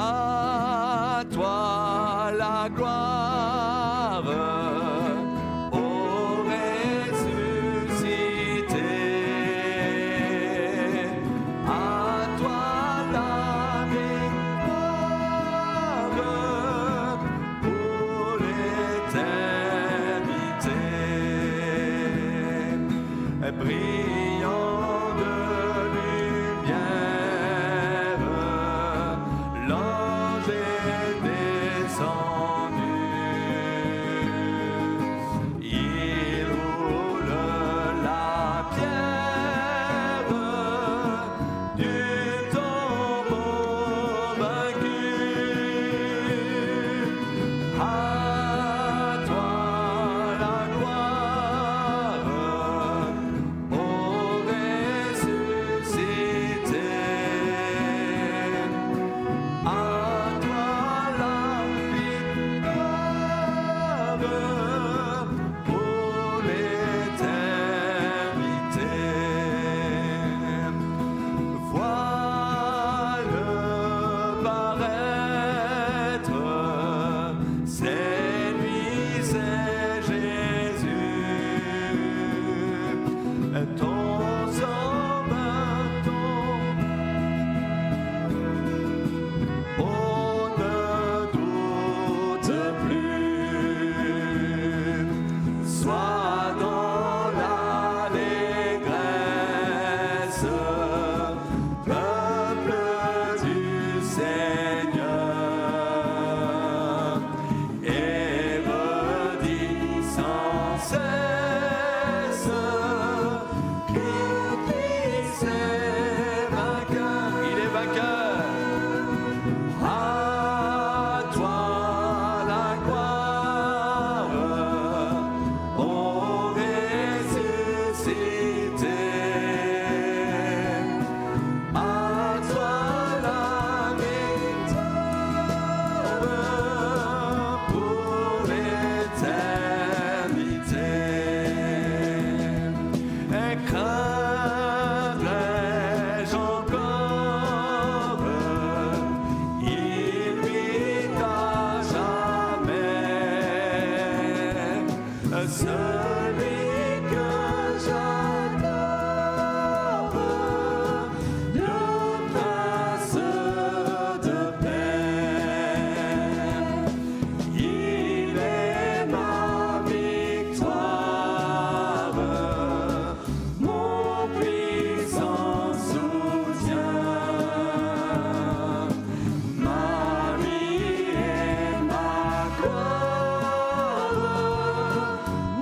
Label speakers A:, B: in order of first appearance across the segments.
A: À toi la gloire, ô ressuscité. À toi la victoire pour l'éternité. Brillant de lumière, l'ange est descendu. Il roule la pierre du tombeau vaincu. À toi la gloire, ô ressuscité. À toi la victoire pour l'éternité. Vois-le paraître, c'est lui, c'est Jésus, ton sauveur, on ne doute plus. Sois dans l'allégresse, peuple du Seigneur, et redis sans cesse Christ est vainqueur. Il est vainqueur. À toi la gloire, ô ressuscité. À toi la victoire pour l'éternité. Et craindrai-je encore, il vit à jamais, celui que j'adore, le prince de paix. Il est ma victoire, mon puissant soutien. Marie est ma gloire,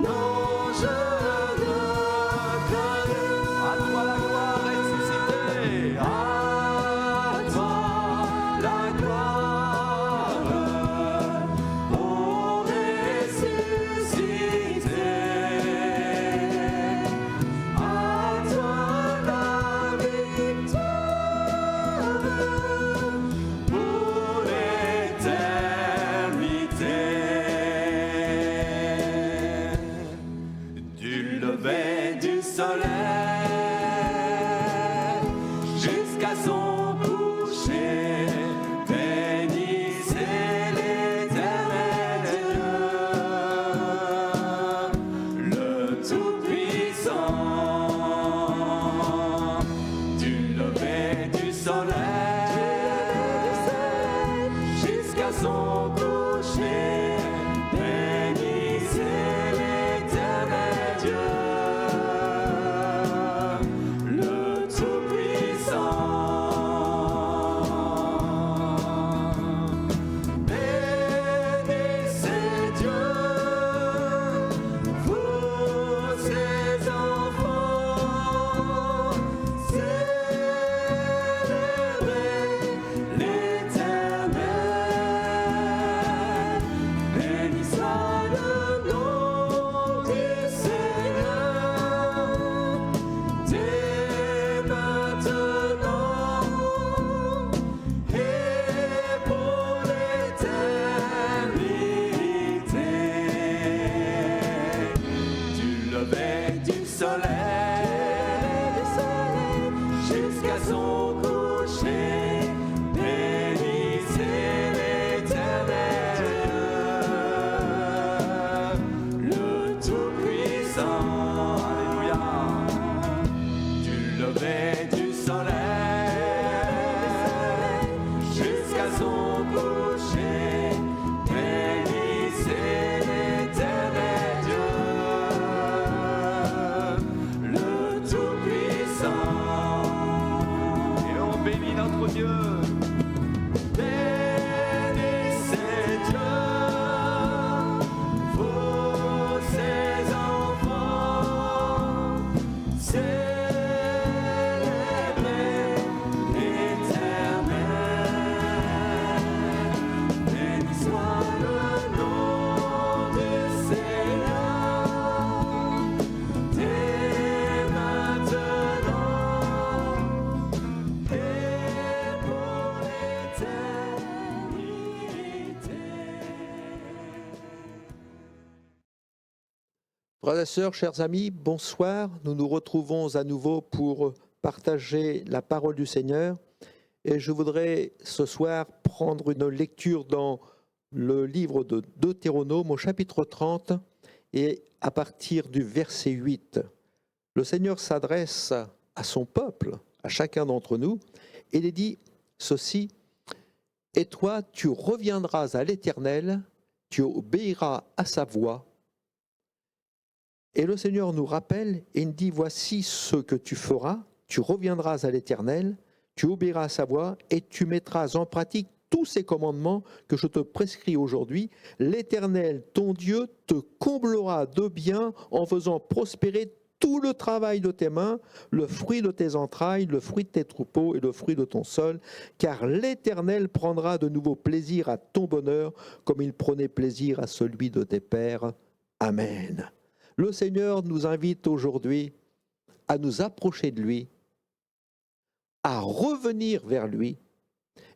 A: non je ne crains rien. À toi la gloire ressuscitée. À toi la gloire, ô ressuscité. À toi la victoire pour l'éternité. Du lever du soleil jusqu'à son coucher, bénissez l'Éternel Dieu, le Tout-Puissant. Du lever du soleil jusqu'à son coucher, bénissez l'Éternel Dieu, le Tout-Puissant. Bénissez Dieu, vous ses enfants, célébrez l'Éternel, béni soit le nom du Seigneur, dès maintenant et pour l'éternité. Du lever du soleil jusqu'à son coucher, bénissez soleil jusqu'à son coucher. Bénissez l'Éternel Dieu, le Tout-Puissant.
B: Et on bénit notre Dieu.
A: Bénissez Dieu, vous ses enfants, célébrez l'Éternel. Béni soit le nom du Seigneur, dès maintenant et pour l'éternité.
C: Frères et sœurs, chers amis, bonsoir. Nous nous retrouvons à nouveau pour partager la parole du Seigneur. Et je voudrais ce soir prendre une lecture dans le livre de Deutéronome au chapitre 30 et à partir du verset 8. Le Seigneur s'adresse à son peuple, à chacun d'entre nous, et il dit ceci: « Et toi, tu reviendras à l'Éternel, tu obéiras à sa voix. » Et le Seigneur nous rappelle et il dit: voici ce que tu feras, tu reviendras à l'Éternel, tu obéiras à sa voix et tu mettras en pratique tous ces commandements que je te prescris aujourd'hui. L'Éternel, ton Dieu, te comblera de bien en faisant prospérer tout le travail de tes mains, le fruit de tes entrailles, le fruit de tes troupeaux et le fruit de ton sol, car l'Éternel prendra de nouveau plaisir à ton bonheur, comme il prenait plaisir à celui de tes pères. Amen. Le Seigneur nous invite aujourd'hui à nous approcher de lui, à revenir vers lui.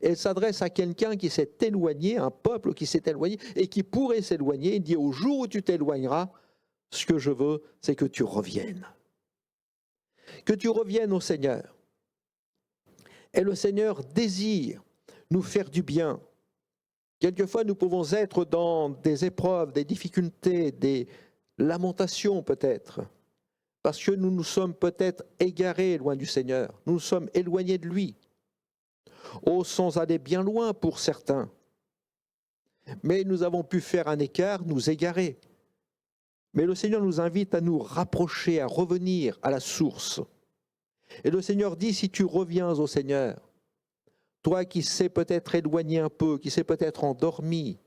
C: Et il s'adresse à quelqu'un qui s'est éloigné, un peuple qui s'est éloigné et qui pourrait s'éloigner. Il dit: au jour où tu t'éloigneras, ce que je veux, c'est que tu reviennes. Que tu reviennes au Seigneur. Et le Seigneur désire nous faire du bien. Quelquefois, nous pouvons être dans des épreuves, des difficultés, des lamentations peut-être, parce que nous nous sommes peut-être égarés loin du Seigneur, nous nous sommes éloignés de lui, sans aller bien loin pour certains, mais nous avons pu faire un écart, nous égarer. Mais le Seigneur nous invite à nous rapprocher, à revenir à la source. Et le Seigneur dit: si tu reviens au Seigneur, toi qui s'est peut-être éloigné un peu, qui s'est peut-être endormi,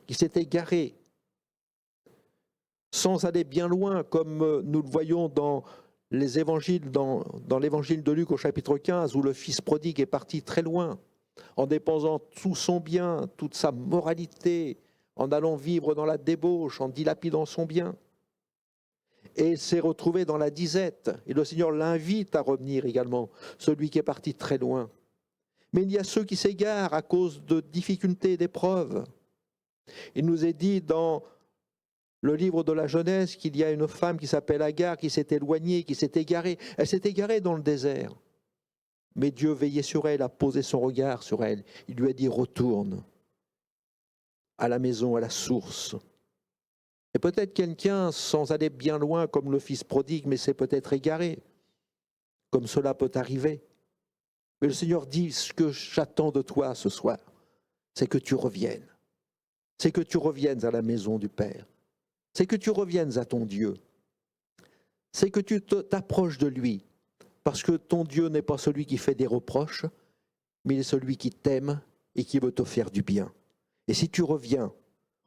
C: qui s'est égaré, sans aller bien loin, comme nous le voyons dans les évangiles, dans l'évangile de Luc au chapitre 15, où le fils prodigue est parti très loin, en dépensant tout son bien, toute sa moralité, en allant vivre dans la débauche, en dilapidant son bien. Et il s'est retrouvé dans la disette. Et le Seigneur l'invite à revenir également, celui qui est parti très loin. Mais il y a ceux qui s'égarent à cause de difficultés, d'épreuves. Il nous est dit dans le livre de la Genèse qu'il y a une femme qui s'appelle Agar, qui s'est éloignée, qui s'est égarée. Elle s'est égarée dans le désert. Mais Dieu veillait sur elle, a posé son regard sur elle. Il lui a dit: retourne à la maison, à la source. Et peut-être quelqu'un, sans aller bien loin comme le fils prodigue, mais c'est peut-être égaré, comme cela peut arriver. Mais le Seigneur dit: ce que j'attends de toi ce soir, c'est que tu reviennes. C'est que tu reviennes à la maison du Père. C'est que tu reviennes à ton Dieu. C'est que tu t'approches de lui. Parce que ton Dieu n'est pas celui qui fait des reproches, mais il est celui qui t'aime et qui veut te faire du bien. Et si tu reviens,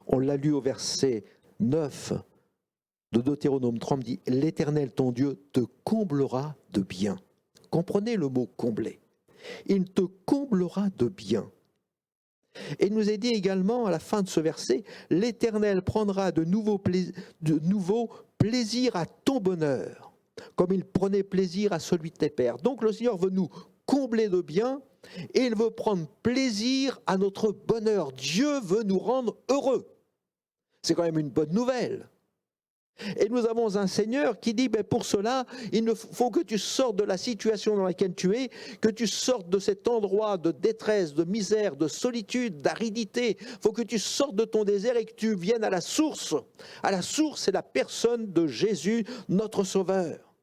C: on l'a lu au verset 9 de Deutéronome 30, dit: l'Éternel ton Dieu te comblera de bien. Comprenez le mot combler. Il te comblera de bien. Et il nous est dit également à la fin de ce verset: l'Éternel prendra de nouveau plaisir à ton bonheur, comme il prenait plaisir à celui de tes pères. Donc le Seigneur veut nous combler de bien et il veut prendre plaisir à notre bonheur. Dieu veut nous rendre heureux. C'est quand même une bonne nouvelle. Et nous avons un Seigneur qui dit: pour cela, il faut que tu sortes de la situation dans laquelle tu es, que tu sortes de cet endroit de détresse, de misère, de solitude, d'aridité. Il faut que tu sortes de ton désert et que tu viennes à la source. À la source, c'est la personne de Jésus, notre Sauveur.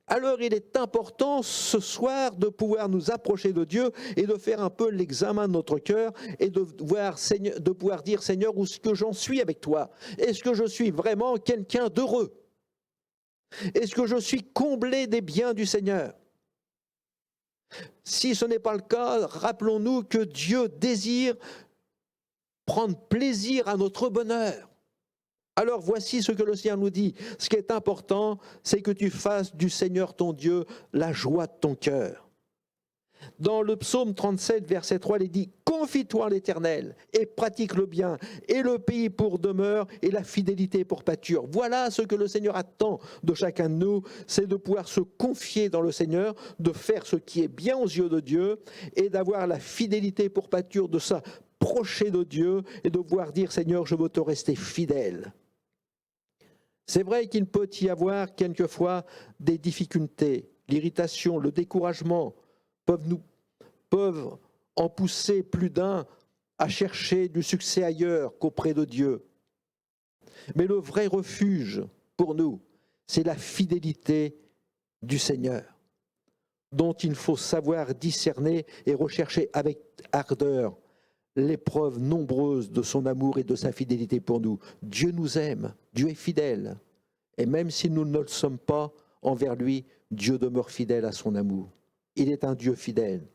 C: Alors il est important ce soir de pouvoir nous approcher de Dieu et de faire un peu l'examen de notre cœur et de pouvoir dire, Seigneur, où est-ce que j'en suis avec toi? Est-ce que je suis vraiment quelqu'un d'heureux? Est-ce que je suis comblé des biens du Seigneur? Si ce n'est pas le cas, rappelons-nous que Dieu désire prendre plaisir à notre bonheur. Alors voici ce que le Seigneur nous dit. Ce qui est important, c'est que tu fasses du Seigneur ton Dieu la joie de ton cœur. Dans le psaume 37, verset 3, il dit « Confie-toi en l'Éternel et pratique le bien, et le pays pour demeure, et la fidélité pour pâture. » Voilà ce que le Seigneur attend de chacun de nous, c'est de pouvoir se confier dans le Seigneur, de faire ce qui est bien aux yeux de Dieu, et d'avoir la fidélité pour pâture, de s'approcher de Dieu, et de pouvoir dire « Seigneur, je veux te rester fidèle. » C'est vrai qu'il peut y avoir quelquefois des difficultés, l'irritation, le découragement peuvent en pousser plus d'un à chercher du succès ailleurs qu'auprès de Dieu. Mais le vrai refuge pour nous, c'est la fidélité du Seigneur, dont il faut savoir discerner et rechercher avec ardeur les preuves nombreuses de son amour et de sa fidélité pour nous. Dieu nous aime, Dieu est fidèle. Et même si nous ne le sommes pas envers lui, Dieu demeure fidèle à son amour. Il est un Dieu fidèle.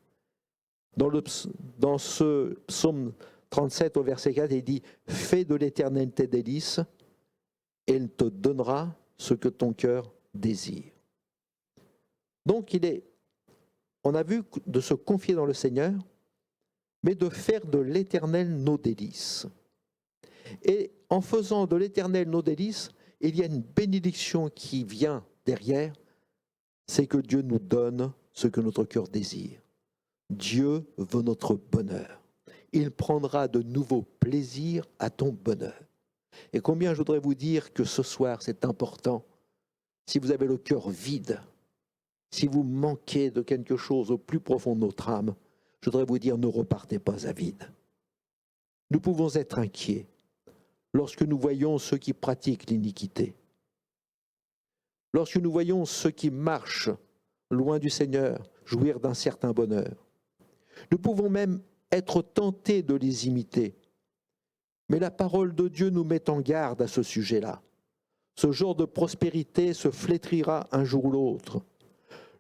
C: Dans ce psaume 37 au verset 4, il dit « Fais de l'Éternel tes délices, et il te donnera ce que ton cœur désire. » Donc on a vu de se confier dans le Seigneur, mais de faire de l'Éternel nos délices. Et en faisant de l'Éternel nos délices, il y a une bénédiction qui vient derrière, c'est que Dieu nous donne ce que notre cœur désire. Dieu veut notre bonheur. Il prendra de nouveaux plaisirs à ton bonheur. Et combien je voudrais vous dire que ce soir, c'est important, si vous avez le cœur vide, si vous manquez de quelque chose au plus profond de notre âme, je voudrais vous dire, ne repartez pas à vide. Nous pouvons être inquiets lorsque nous voyons ceux qui pratiquent l'iniquité, lorsque nous voyons ceux qui marchent loin du Seigneur jouir d'un certain bonheur. Nous pouvons même être tentés de les imiter. Mais la parole de Dieu nous met en garde à ce sujet-là. Ce genre de prospérité se flétrira un jour ou l'autre.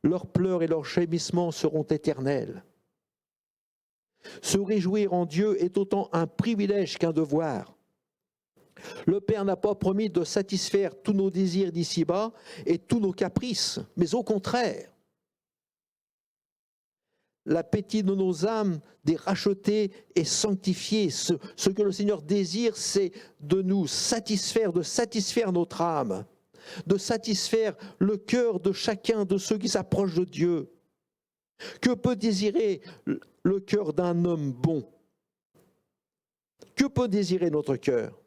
C: Leurs pleurs et leurs gémissements seront éternels. Se réjouir en Dieu est autant un privilège qu'un devoir. Le Père n'a pas promis de satisfaire tous nos désirs d'ici-bas et tous nos caprices, mais au contraire. L'appétit de nos âmes, des rachetés et sanctifiés. Ce que le Seigneur désire, c'est de nous satisfaire, de satisfaire notre âme, de satisfaire le cœur de chacun de ceux qui s'approchent de Dieu. Que peut désirer le cœur d'un homme bon? Que peut désirer notre cœur?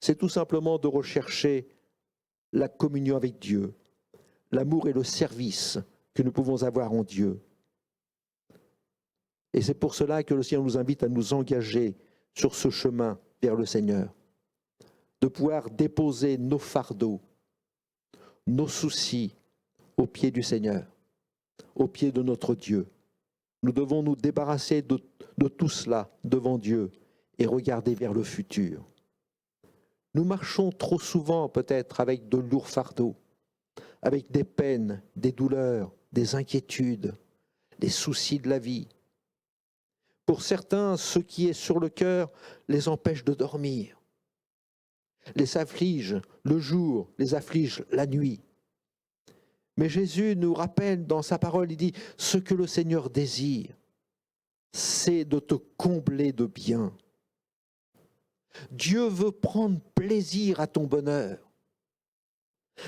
C: C'est tout simplement de rechercher la communion avec Dieu, l'amour et le service que nous pouvons avoir en Dieu. Et c'est pour cela que le Seigneur nous invite à nous engager sur ce chemin vers le Seigneur, de pouvoir déposer nos fardeaux, nos soucis aux pieds du Seigneur, aux pieds de notre Dieu. Nous devons nous débarrasser de tout cela devant Dieu et regarder vers le futur. Nous marchons trop souvent peut-être avec de lourds fardeaux, avec des peines, des douleurs, des inquiétudes, des soucis de la vie. Pour certains, ce qui est sur le cœur les empêche de dormir, les afflige le jour, les afflige la nuit. Mais Jésus nous rappelle dans sa parole, il dit, ce que le Seigneur désire, c'est de te combler de biens. Dieu veut prendre plaisir à ton bonheur.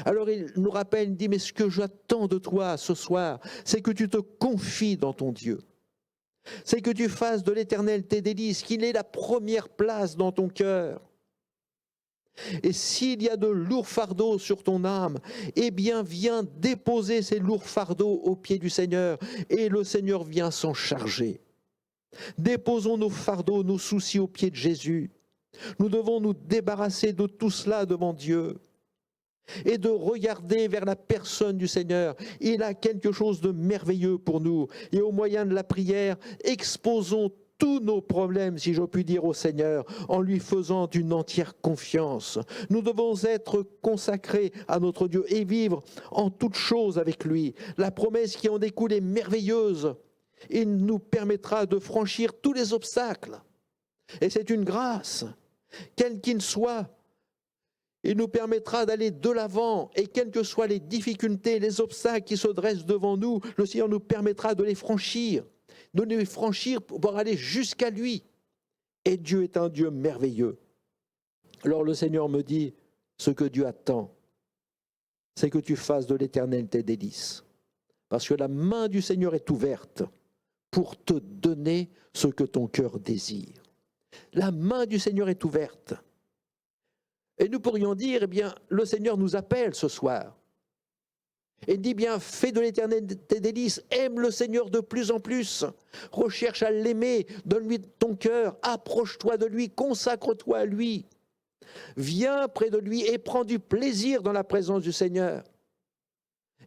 C: Alors il nous rappelle, il dit, mais ce que j'attends de toi ce soir, c'est que tu te confies dans ton Dieu. C'est que tu fasses de l'Éternel tes délices, qu'il ait la première place dans ton cœur. Et s'il y a de lourds fardeaux sur ton âme, eh bien viens déposer ces lourds fardeaux aux pieds du Seigneur et le Seigneur vient s'en charger. Déposons nos fardeaux, nos soucis aux pieds de Jésus. Nous devons nous débarrasser de tout cela devant Dieu. et de regarder vers la personne du Seigneur. Il a quelque chose de merveilleux pour nous. Et au moyen de la prière, exposons tous nos problèmes, si je puis dire, au Seigneur, en lui faisant une entière confiance. Nous devons être consacrés à notre Dieu et vivre en toutes choses avec lui. La promesse qui en découle est merveilleuse. Il nous permettra de franchir tous les obstacles. Et c'est une grâce, quel qu'il soit. Il nous permettra d'aller de l'avant et quelles que soient les difficultés, les obstacles qui se dressent devant nous, le Seigneur nous permettra de les franchir pour aller jusqu'à lui. Et Dieu est un Dieu merveilleux. Alors le Seigneur me dit, ce que Dieu attend, c'est que tu fasses de l'Éternel tes délices. Parce que la main du Seigneur est ouverte pour te donner ce que ton cœur désire. La main du Seigneur est ouverte. Et nous pourrions dire, eh bien, le Seigneur nous appelle ce soir. Et dit bien, fais de l'Éternel tes délices, aime le Seigneur de plus en plus, recherche à l'aimer, donne-lui ton cœur, approche-toi de lui, consacre-toi à lui. Viens près de lui et prends du plaisir dans la présence du Seigneur.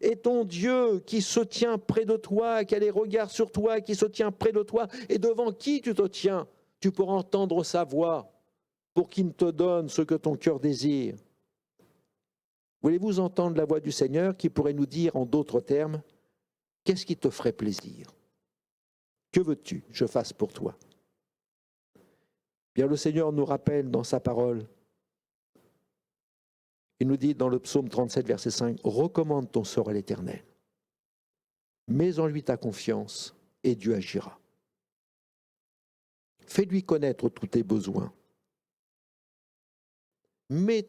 C: Et ton Dieu qui se tient près de toi, qui a les regards sur toi, qui se tient près de toi, et devant qui tu te tiens, tu pourras entendre sa voix pour qu'il te donne ce que ton cœur désire. Voulez-vous entendre la voix du Seigneur qui pourrait nous dire en d'autres termes, qu'est-ce qui te ferait plaisir? Que veux-tu que je fasse pour toi? Bien, le Seigneur nous rappelle dans sa parole, il nous dit dans le psaume 37, verset 5, « Recommande ton sort à l'Éternel, mets en lui ta confiance et Dieu agira. Fais-lui connaître tous tes besoins. Mets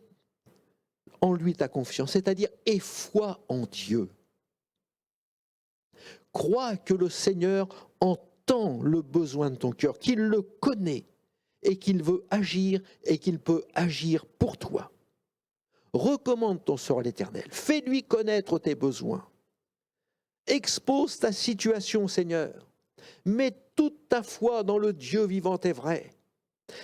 C: en lui ta confiance, c'est-à-dire aie foi en Dieu. Crois que le Seigneur entend le besoin de ton cœur, qu'il le connaît et qu'il veut agir et qu'il peut agir pour toi. Recommande ton sort à l'Éternel, fais-lui connaître tes besoins. Expose ta situation, Seigneur. Mets toute ta foi dans le Dieu vivant et vrai.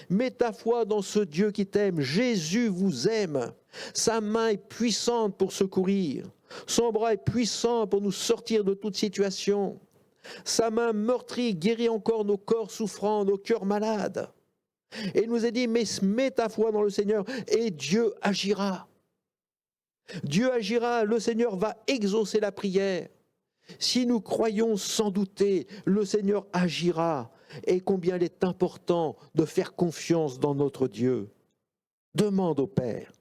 C: Mets ta foi dans ce Dieu qui t'aime. Jésus vous aime. Sa main est puissante pour secourir. Son bras est puissant pour nous sortir de toute situation. Sa main meurtrie guérit encore nos corps souffrants, nos cœurs malades. Et il nous a dit, mais mets ta foi dans le Seigneur et Dieu agira. Dieu agira, le Seigneur va exaucer la prière. Si nous croyons sans douter, le Seigneur agira. Et combien il est important de faire confiance dans notre Dieu. Demande au Père.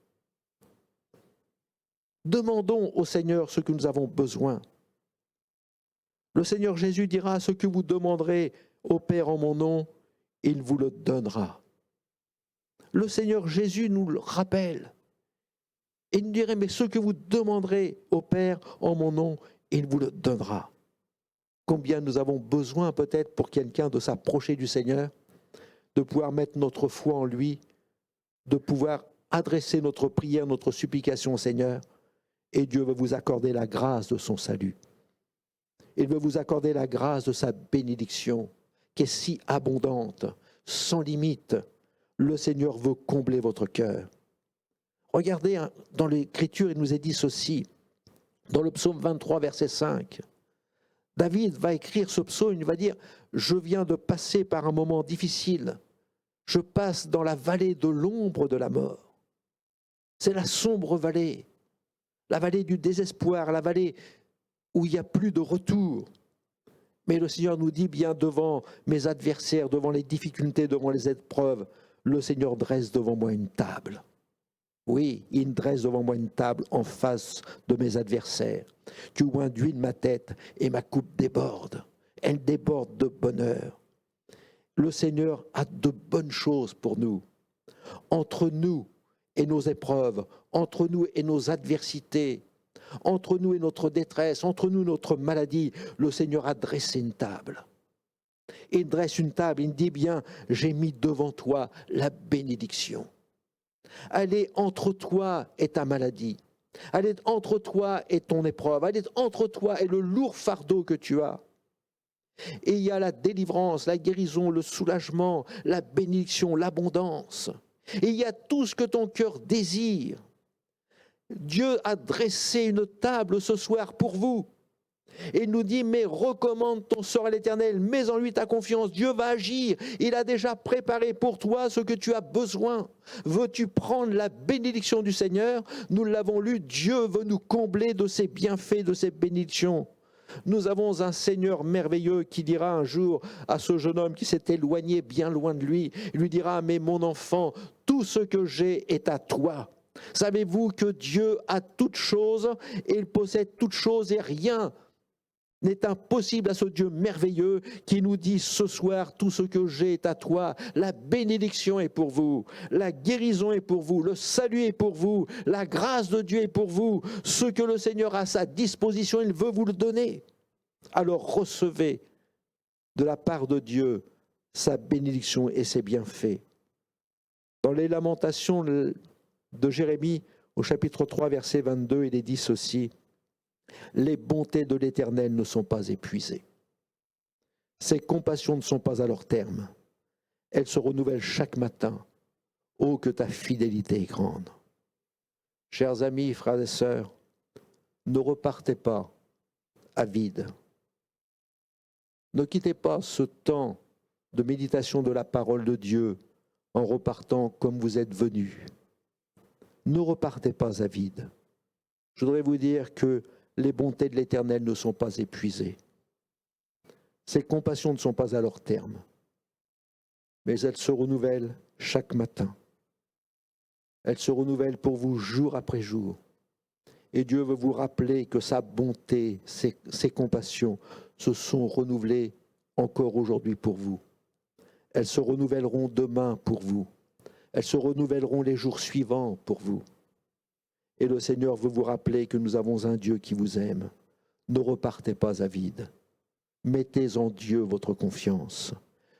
C: Demandons au Seigneur ce que nous avons besoin. Le Seigneur Jésus dira, ce que vous demanderez au Père en mon nom, il vous le donnera. Le Seigneur Jésus nous le rappelle. Il nous dirait, mais ce que vous demanderez au Père en mon nom, il vous le donnera. Combien nous avons besoin peut-être pour quelqu'un de s'approcher du Seigneur, de pouvoir mettre notre foi en lui, de pouvoir adresser notre prière, notre supplication au Seigneur, et Dieu veut vous accorder la grâce de son salut. Il veut vous accorder la grâce de sa bénédiction, qui est si abondante, sans limite. Le Seigneur veut combler votre cœur. Regardez, dans l'Écriture, il nous est dit ceci, dans le psaume 23, verset 5. David va écrire ce psaume, il va dire « Je viens de passer par un moment difficile, je passe dans la vallée de l'ombre de la mort. » C'est la sombre vallée, la vallée du désespoir, la vallée où il n'y a plus de retour. Mais le Seigneur nous dit bien devant mes adversaires, devant les difficultés, devant les épreuves, le Seigneur dresse devant moi une table. Oui, il dresse devant moi une table en face de mes adversaires. Tu oins d'huile ma tête et ma coupe déborde. Elle déborde de bonheur. Le Seigneur a de bonnes choses pour nous. Entre nous et nos épreuves, entre nous et nos adversités, entre nous et notre détresse, entre nous et notre maladie, le Seigneur a dressé une table. Il dresse une table, il dit bien, j'ai mis devant toi la bénédiction. Elle est entre toi et ta maladie. Elle est entre toi et ton épreuve. Elle est entre toi et le lourd fardeau que tu as. Et il y a la délivrance, la guérison, le soulagement, la bénédiction, l'abondance. Et il y a tout ce que ton cœur désire. Dieu a dressé une table ce soir pour vous. Et il nous dit, mais recommande ton sort à l'Éternel, mets en lui ta confiance, Dieu va agir, il a déjà préparé pour toi ce que tu as besoin. Veux-tu prendre la bénédiction du Seigneur? Nous l'avons lu, Dieu veut nous combler de ses bienfaits, de ses bénédictions. Nous avons un Seigneur merveilleux qui dira un jour à ce jeune homme qui s'est éloigné bien loin de lui, il lui dira, mais mon enfant, tout ce que j'ai est à toi. Savez-vous que Dieu a toutes choses et il possède toutes choses et rien n'est impossible à ce Dieu merveilleux qui nous dit ce soir, tout ce que j'ai est à toi, la bénédiction est pour vous, la guérison est pour vous, le salut est pour vous, la grâce de Dieu est pour vous, ce que le Seigneur a à sa disposition, il veut vous le donner. Alors recevez de la part de Dieu sa bénédiction et ses bienfaits. Dans les lamentations de Jérémie, au chapitre 3, verset 22, il est dit ceci: les bontés de l'Éternel ne sont pas épuisées. Ses compassions ne sont pas à leur terme. Elles se renouvellent chaque matin. Oh, que ta fidélité est grande. Chers amis, frères et sœurs, ne repartez pas à vide. Ne quittez pas ce temps de méditation de la parole de Dieu en repartant comme vous êtes venus. Ne repartez pas à vide. Je voudrais vous dire que les bontés de l'Éternel ne sont pas épuisées. Ses compassions ne sont pas à leur terme, mais elles se renouvellent chaque matin. Elles se renouvellent pour vous jour après jour. Et Dieu veut vous rappeler que sa bonté, ses compassions se sont renouvelées encore aujourd'hui pour vous. Elles se renouvelleront demain pour vous. Elles se renouvelleront les jours suivants pour vous. Et le Seigneur veut vous rappeler que nous avons un Dieu qui vous aime. Ne repartez pas à vide. Mettez en Dieu votre confiance.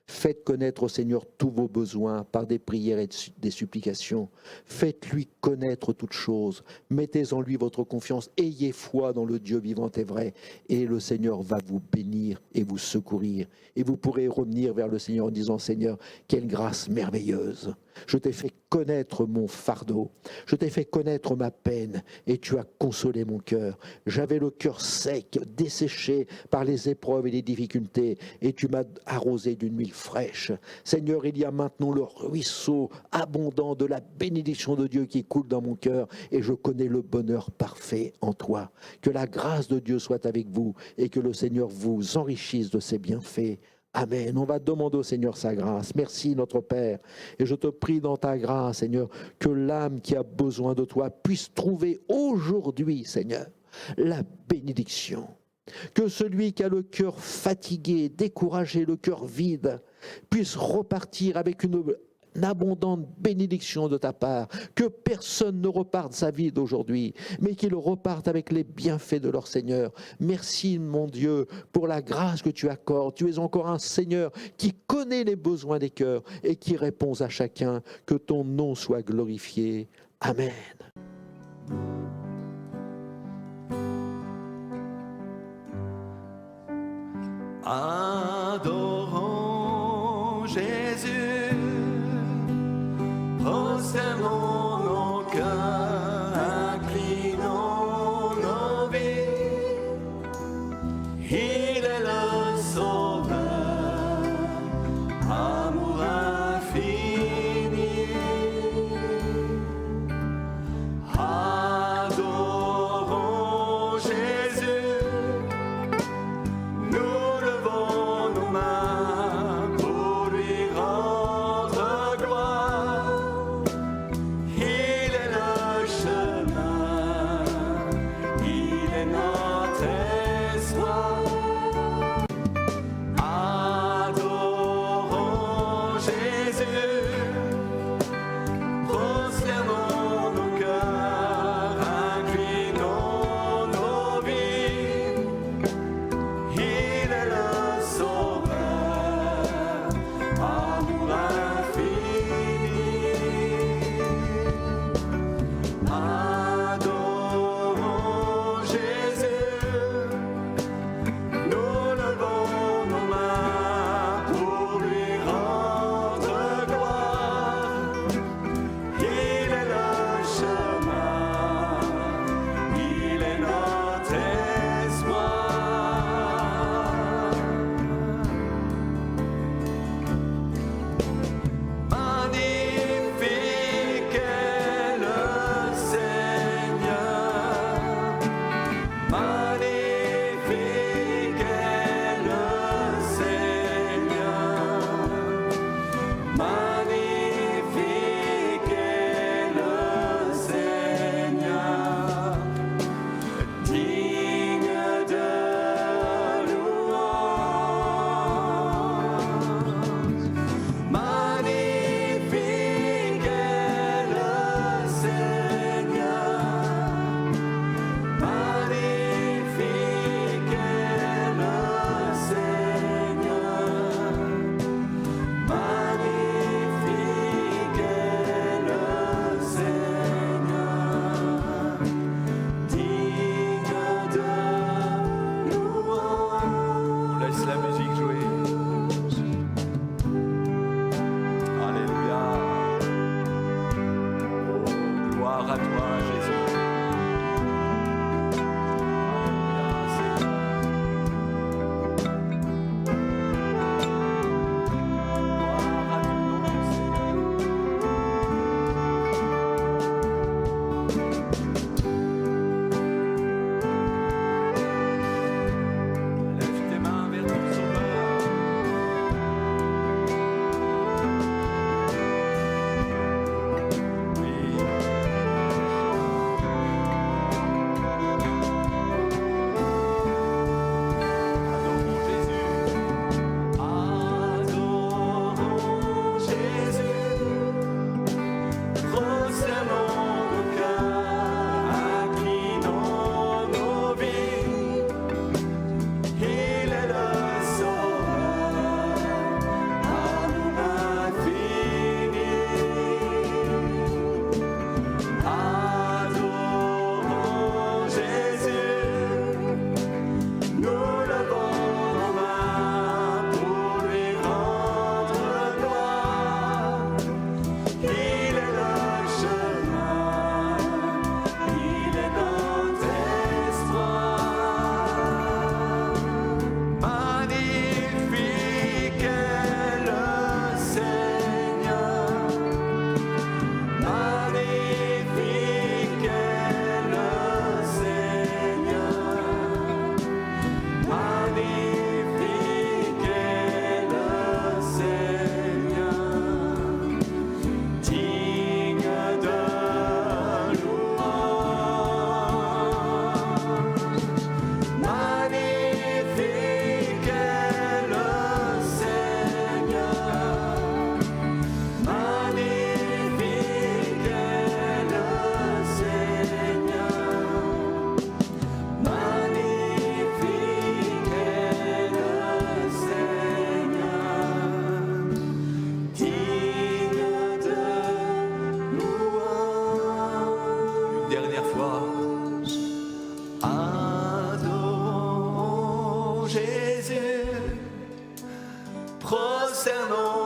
C: Faites connaître au Seigneur tous vos besoins par des prières et des supplications. Faites-lui connaître toutes choses. Mettez en lui votre confiance. Ayez foi dans le Dieu vivant et vrai. Et le Seigneur va vous bénir et vous secourir. Et vous pourrez revenir vers le Seigneur en disant: Seigneur, quelle grâce merveilleuse. Je t'ai fait connaître mon fardeau. Je t'ai fait connaître ma peine et tu as consolé mon cœur. J'avais le cœur sec, desséché par les épreuves et les difficultés et tu m'as arrosé d'une huile fraîche. Seigneur, il y a maintenant le ruisseau abondant de la bénédiction de Dieu qui coule dans mon cœur et je connais le bonheur parfait en toi. Que la grâce de Dieu soit avec vous et que le Seigneur vous enrichisse de ses bienfaits. Amen. On va demander au Seigneur sa grâce. Merci notre Père. Et je te prie dans ta grâce, Seigneur, que l'âme qui a besoin de toi puisse trouver aujourd'hui, Seigneur, la bénédiction. Que celui qui a le cœur fatigué, découragé, le cœur vide, puisse repartir avec une abondante bénédiction de ta part, que personne ne reparte sa vie d'aujourd'hui, mais qu'ils repartent avec les bienfaits de leur Seigneur. Merci mon Dieu pour la grâce que tu accordes. Tu es encore un Seigneur qui connaît les besoins des cœurs et qui répond à chacun. Que ton nom soit glorifié. Amen.
A: Adorons Jésus, prosternons nos cœurs, inclinons nos vies. Il est le Sauveur, amour infini. Adorons Jésus, nous levons nos mains pour lui rendre gloire. Il est le chemin, il est notre espoir. Adorons Jésus, prosternons nos cœurs, inclinons nos vies. Il est le Sauveur, amour infini. Adorons Jésus, nous levons nos mains pour lui rendre gloire. Il est le chemin,
B: laisse la musique jouer. Alléluia. Oh, gloire à toi, Jésus. Alléluia, Seigneur. Gloire à ton nom, Seigneur. Lève tes mains vers ton Sauveur. Oui. Adorons Jésus. Adorons Jésus. Prosternons nos cœurs, inclinons nos vies. Il est le Sauveur, amour infini. Adorons Jésus, nous levons nos mains pour lui rendre gloire. Il est le chemin, il est notre espoir. Magnifique est le Seigneur, magnifique est le Seigneur, magnifique est le Seigneur, digne de louange. Magnifique est le Seigneur, magnifique est le Seigneur, magnifique est le Seigneur, digne de louange. Une dernière fois. Adorons Jésus, prosternons